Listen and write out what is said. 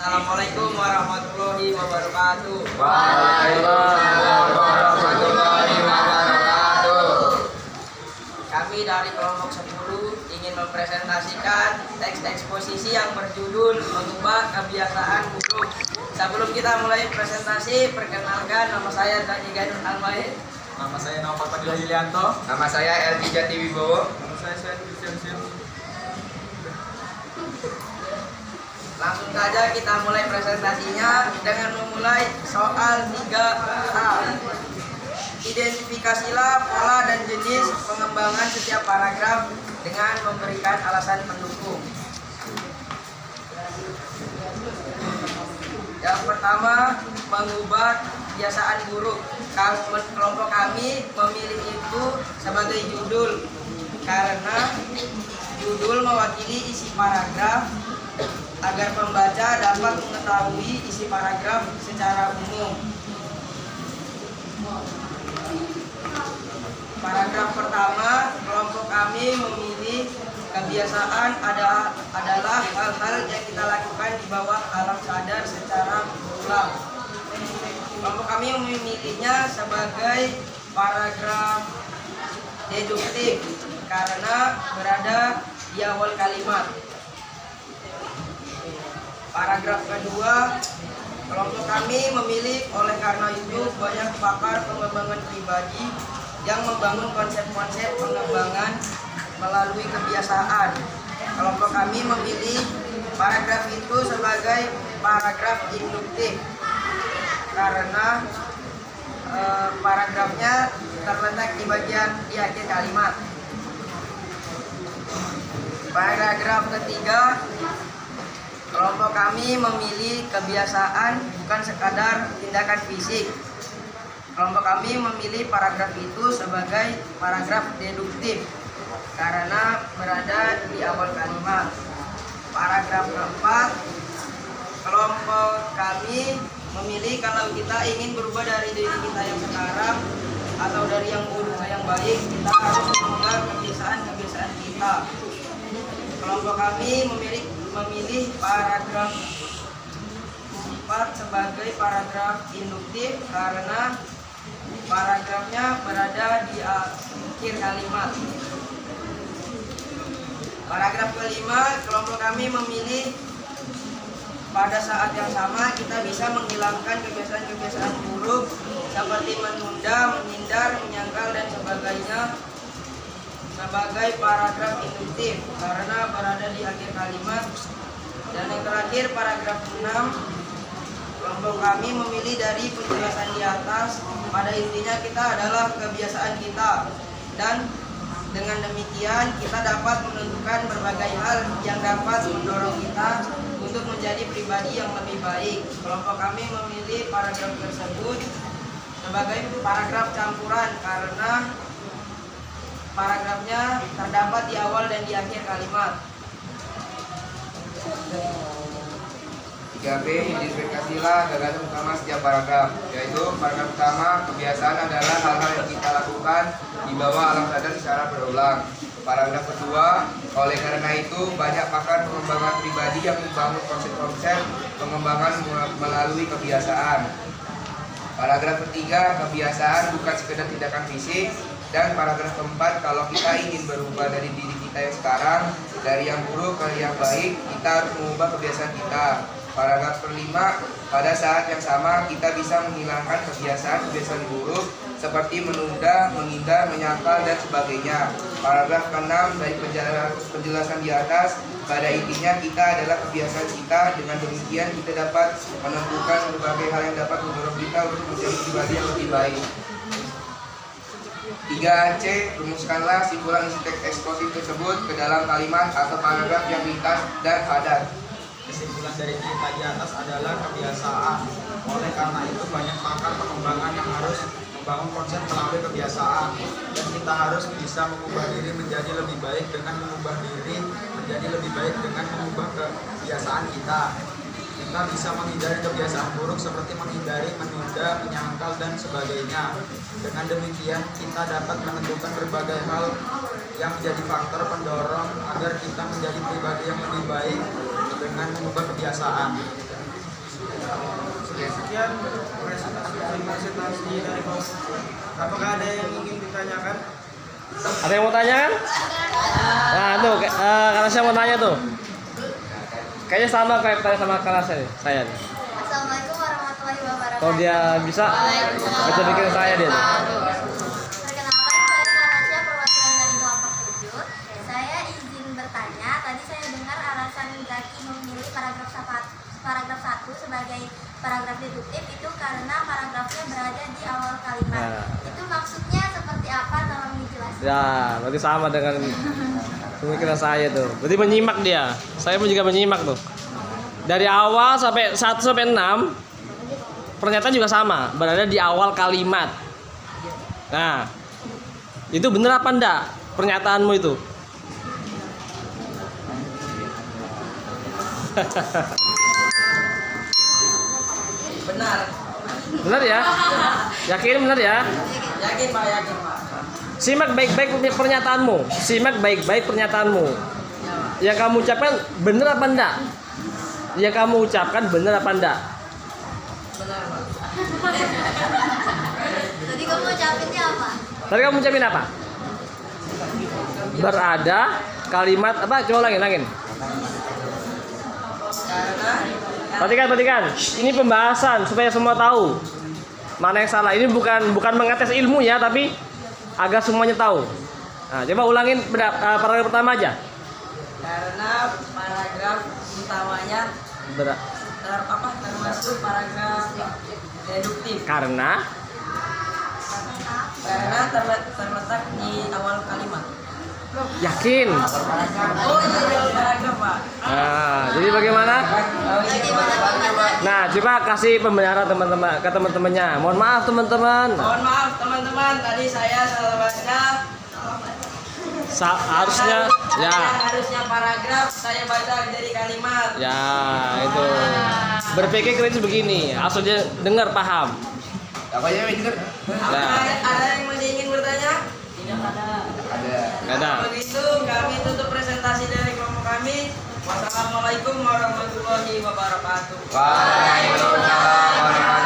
Assalamualaikum warahmatullahi wabarakatuh. Waalaikumsalam warahmatullahi wabarakatuh. Kami dari kelompok 10 ingin mempresentasikan teks eksposisi yang berjudul Mengubah Kebiasaan Buruk. Sebelum kita mulai presentasi, perkenalkan nama saya Dani Ganun Almaid. Nama saya Nova Fadila Yulianto. Nama saya Elvi Jati Wibowo. Nama saya Sven Christian Sim. Langsung saja kita mulai presentasinya dengan memulai soal 3A. Identifikasilah pola dan jenis pengembangan setiap paragraf dengan memberikan alasan pendukung. Yang pertama, mengubah kebiasaan buruk. Kelompok kami memilih itu sebagai judul karena judul mewakili isi paragraf agar pembaca dapat mengetahui isi paragraf secara umum. Paragraf pertama, kelompok kami memilih kebiasaan adalah hal-hal yang kita lakukan di bawah alam sadar secara berulang. Kelompok kami memilihnya sebagai paragraf deduktif karena berada di awal kalimat. Paragraf kedua, kelompok kami memilih oleh karena itu banyak pakar pengembangan pribadi yang membangun konsep-konsep pengembangan melalui kebiasaan. Kelompok kami memilih paragraf itu sebagai paragraf induktif karena paragrafnya terletak di akhir kalimat. Paragraf ketiga, kelompok kami memilih kebiasaan bukan sekadar tindakan fisik. Kelompok kami memilih paragraf itu sebagai paragraf deduktif karena berada di awal kalimat. Paragraf keempat, kelompok kami memilih kalau kita ingin berubah dari diri kita yang sekarang atau dari yang buruk ke yang baik, kita harus mengubah kebiasaan-kebiasaan kita. Kelompok kami memilih paragraf 4 sebagai paragraf induktif karena paragrafnya berada di akhir kalimat. Paragraf kelima, kelompok kami memilih pada saat yang sama kita bisa menghilangkan kebiasaan-kebiasaan buruk seperti menunda, menghindar, menyangkal, dan sebagainya sebagai paragraf induktif karena berada di akhir kalimat. Dan yang terakhir, paragraf 6, kelompok kami memilih dari penjelasan di atas. Pada intinya kita adalah kebiasaan kita, dan dengan demikian kita dapat menentukan berbagai hal yang dapat mendorong kita untuk menjadi pribadi yang lebih baik. Kelompok kami memilih paragraf tersebut sebagai paragraf campuran karena paragrafnya terdapat di awal dan di akhir kalimat. 3B, identifikasilah gagasan utama setiap paragraf, yaitu paragraf pertama, kebiasaan adalah hal-hal yang kita lakukan di bawah alam sadar secara berulang. Paragraf kedua, oleh karena itu banyak pakar pengembangan pribadi yang membangun konsep-konsep pengembangan melalui kebiasaan. Paragraf ketiga, kebiasaan bukan sekedar tindakan fisik. Dan paragraf keempat, kalau kita ingin berubah dari diri kita yang sekarang, dari yang buruk ke yang baik, kita harus mengubah kebiasaan kita. Paragraf kelima, pada saat yang sama kita bisa menghilangkan kebiasaan-kebiasaan buruk seperti menunda, menghindar, menyangkal, dan sebagainya. Paragraf keenam, dari penjelasan di atas, pada intinya kita adalah kebiasaan kita. Dengan demikian kita dapat menentukan berbagai hal yang dapat mendorong kita untuk menjadi pribadi yang lebih baik. 3C, rumuskanlah simpulan isi teks eksposisi tersebut ke dalam kalimat atau paragraf yang ringkas dan padat. Kesimpulan dari cerita di atas adalah kebiasaan. Oleh karena itu banyak pakar pengembangan yang harus membangun konsep melalui kebiasaan, dan kita harus bisa mengubah diri menjadi lebih baik dengan mengubah diri menjadi lebih baik dengan mengubah kebiasaan kita. Kita bisa menghindari kebiasaan buruk seperti menghindari, menunda, menyangkal, dan sebagainya. Dengan demikian kita dapat menentukan berbagai hal yang menjadi faktor pendorong agar kita menjadi pribadi yang lebih baik dengan mengubah kebiasaan. sekian presentasi dari Bos. Apakah ada yang ingin ditanyakan? Ada yang mau tanya kan? Nah tuh, karena saya mau tanya tuh. Kayaknya sama kayak tanya sama kelas saya. Assalamualaikum warahmatullahi wabarakatuh. Kalau dia bisa baca pikiran saya dia. Perkenalkan, saya Natasha, perwakilan dari kelompok 7. Saya izin bertanya. Tadi saya dengar alasan Zaki memilih paragraf 1 sebagai paragraf deduktif itu karena paragrafnya berada di awal kalimat. Nah. Itu maksudnya seperti apa? Tolong dijelaskan. Ya, berarti sama dengan pemikiran saya tuh. Berarti menyimak dia. Saya pun juga menyimak tuh. Dari awal sampai 1 sampai 6 pernyataan juga sama, berada di awal kalimat. Nah, itu bener apa enggak pernyataanmu itu? Benar. Bener ya? Yakin bener ya? Yakin Pak, yakin Pak. Simak baik-baik pernyataanmu. Simak baik-baik pernyataanmu. Yang kamu ucapkan bener apa enggak? Yang kamu ucapkan bener apa enggak? Benar Pak. Tadi kamu ucapinnya apa? Tadi kamu ucapin apa? Berada kalimat apa? Coba ulangin. Karena Perhatikan. Ini pembahasan supaya semua tahu mana yang salah. Ini bukan mengetes ilmu ya, tapi agar semuanya tahu. Nah, coba ulangin paragraf pertama aja. karena paragraf utamanya termasuk paragraf deduktif. Karena terletak di awal kalimat. yakin. Oh iya, paragraf Pak. Nah, jadi bagaimana? Nah, coba kasih pembenaran teman-teman ke teman-temannya. Mohon maaf teman-teman. Mohon maaf teman-teman, tadi saya salah baca. Harusnya ya. Harusnya paragraf, saya baca jadi kalimat. Ya, itu. Berpikir kritis begini, asal dia dengar paham. Apa ya dengar? Apakah ada yang masih ingin bertanya? Tidak ada. Ada. Nggak ada. Kalau begitu kami tutup presentasi dari kelompok kami. Wassalamualaikum warahmatullahi wabarakatuh. Waalaikumsalam warahmatullahi